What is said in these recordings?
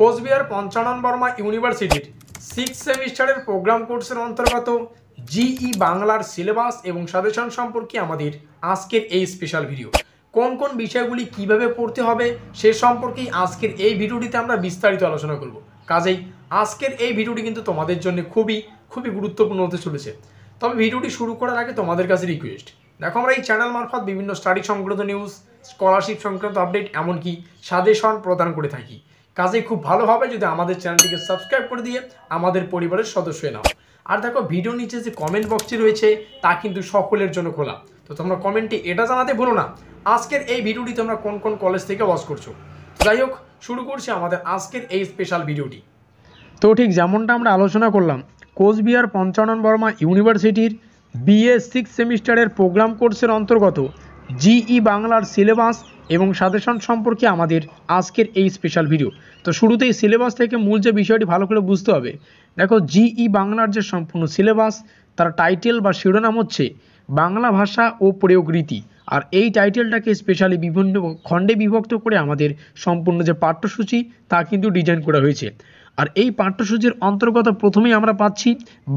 কোচবিহার পঞ্চানন বর্মা ইউনিভার্সিটির 6 সেমিস্টারের প্রোগ্রাম কোর্সের অন্তর্গত জিই বাংলার সিলেবাস এবং সাজেশন সম্পর্কে আমাদের আজকের এই স্পেশাল ভিডিও। কোন কোন বিষয়গুলি কিভাবে পড়তে হবে সে সম্পর্কেই আজকের এই ভিডিওটিতে আমরা বিস্তারিত আলোচনা করব। কাজেই আজকের এই ভিডিওটি কিন্তু তোমাদের জন্য খুবই গুরুত্বপূর্ণ হতে চলেছে। তবে ভিডিওটি শুরু করার আগে তোমাদের কাছে রিকোয়েস্ট, দেখো আমরা এই চ্যানেল মারফত বিভিন্ন স্টাডি সংক্রান্ত নিউজ, স্কলারশিপ সংক্রান্ত আপডেট, এমনকি সাজেশন প্রদান করে থাকি। কাজেই খুব ভালো হবে যদি আমাদের চ্যানেলটিকে সাবস্ক্রাইব করে দিয়ে আমাদের পরিবারের সদস্য নাও। আর দেখো ভিডিও নিচে যে কমেন্ট বক্সটি রয়েছে তা কিন্তু সকলের জন্য খোলা, তো তোমরা কমেন্টে এটা জানাতে ভুলো না আজকের এই ভিডিওটি তোমরা কোন কোন কলেজ থেকে ওয়াচ করছো। যাই হোক, শুরু করছি আমাদের আজকের এই স্পেশাল ভিডিওটি। তো ঠিক যেমনটা আমরা আলোচনা করলাম, কোচবিহার পঞ্চানন বর্মা ইউনিভার্সিটির বিএ 6 সেমিস্টারের প্রোগ্রাম কোর্সের অন্তর্গত জিই বাংলার সিলেবাস এবং সাজেশন সম্পর্কে আমাদের আজকের এই স্পেশাল ভিডিও। তো শুরুতেই সিলেবাস থেকে মূল যে বিষয়টি ভালো করে বুঝতে হবে। দেখো, জিই বাংলার যে সম্পূর্ণ সিলেবাস, তার টাইটেল বা শিরোনাম হচ্ছে বাংলা ভাষা ও প্রয়োগ রীতি। আর এই টাইটেলটাকে স্পেশালি বিভিন্ন খণ্ডে বিভক্ত করে আমাদের সম্পূর্ণ যে পাঠ্যসূচি তা কিন্তু ডিজাইন করা হয়েছে। আর এই পাঠ্যসূচির অন্তর্গত প্রথমেই আমরা পাচ্ছি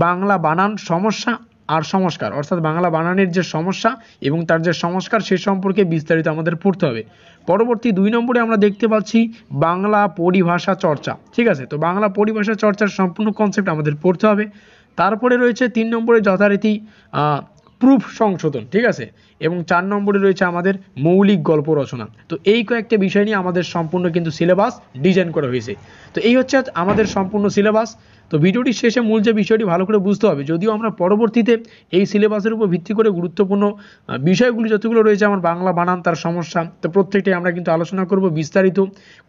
বাংলা বানান সমস্যা আর সংস্কার, অর্থাৎ বাংলা বানানের যে সমস্যা এবং তার যে সংস্কার সে সম্পর্কে বিস্তারিত আমাদের পড়তে হবে। পরবর্তী 2 নম্বরে আমরা দেখতে পাচ্ছি বাংলা পরিভাষা চর্চা। ঠিক আছে, তো বাংলা পরিভাষা চর্চার সম্পূর্ণ কনসেপ্ট আমাদের পড়তে হবে। তারপরে রয়েছে 3 নম্বরে যথারীতি প্রুফ সংশোধন। ঠিক আছে, এবং 4 নম্বরে রয়েছে আমাদের মৌলিক গল্প রচনা। তো এই কয়েকটা বিষয় নিয়ে আমাদের সম্পূর্ণ কিন্তু সিলেবাস ডিজাইন করা হয়েছে। তো এই হচ্ছে আমাদের সম্পূর্ণ সিলেবাস। তো ভিডিওটির শেষে মূল যে বিষয়টি ভালো করে বুঝতে হবে, যদিও আমরা পরবর্তীতে এই সিলেবাসের উপর ভিত্তি করে গুরুত্বপূর্ণ বিষয়গুলি যতগুলো রয়েছে আমার বাংলা বানান তার সমস্যা, তো প্রত্যেকটাই আমরা কিন্তু আলোচনা করব বিস্তারিত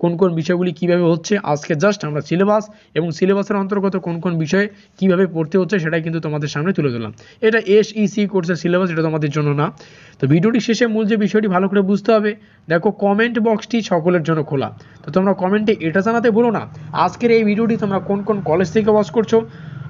কোন কোন বিষয়গুলি কিভাবে হচ্ছে। আজকে জাস্ট আমরা সিলেবাস এবং সিলেবাসের অন্তর্গত কোন কোন বিষয়ে কিভাবে পড়তে হচ্ছে সেটাই কিন্তু তোমাদের সামনে তুলে ধরলাম। এটা এসইসি কোর্সের সিলেবাস, এটা তোমাদের জন্য না। তো ভিডিওটির শেষে মূল যে বিষয়টি ভালো করে বুঝতে হবে, দেখো কমেন্ট বক্সটি সকলের জন্য খোলা, তো তোমরা কমেন্টে এটা জানাতে ভুলো না আজকের এই ভিডিওটি তোমরা কোন কোন কলেজ থেকে ওয়াচ করছো।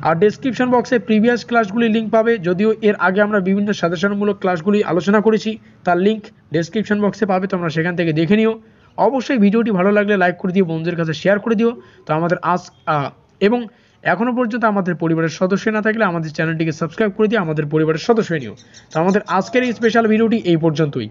আর ডেসক্রিপশন বক্সে প্রিভিয়াস ক্লাসগুলি লিঙ্ক পাবে, যদিও এর আগে আমরা বিভিন্ন সাজেশনমূলক ক্লাসগুলি আলোচনা করেছি, তার লিঙ্ক ডেসক্রিপশন বক্সে পাবে, তোমরা সেখান থেকে দেখে নিও। অবশ্যই ভিডিওটি ভালো লাগলে লাইক করে দিও, বন্ধুদের কাছে শেয়ার করে দিও। তো আমাদের এবং এখনও পর্যন্ত আমাদের পরিবারের সদস্য না থাকলে আমাদের চ্যানেলটিকে সাবস্ক্রাইব করে দিয়ে আমাদের পরিবারের সদস্য নিও। তো আমাদের আজকের এই স্পেশাল ভিডিওটি এই পর্যন্তই।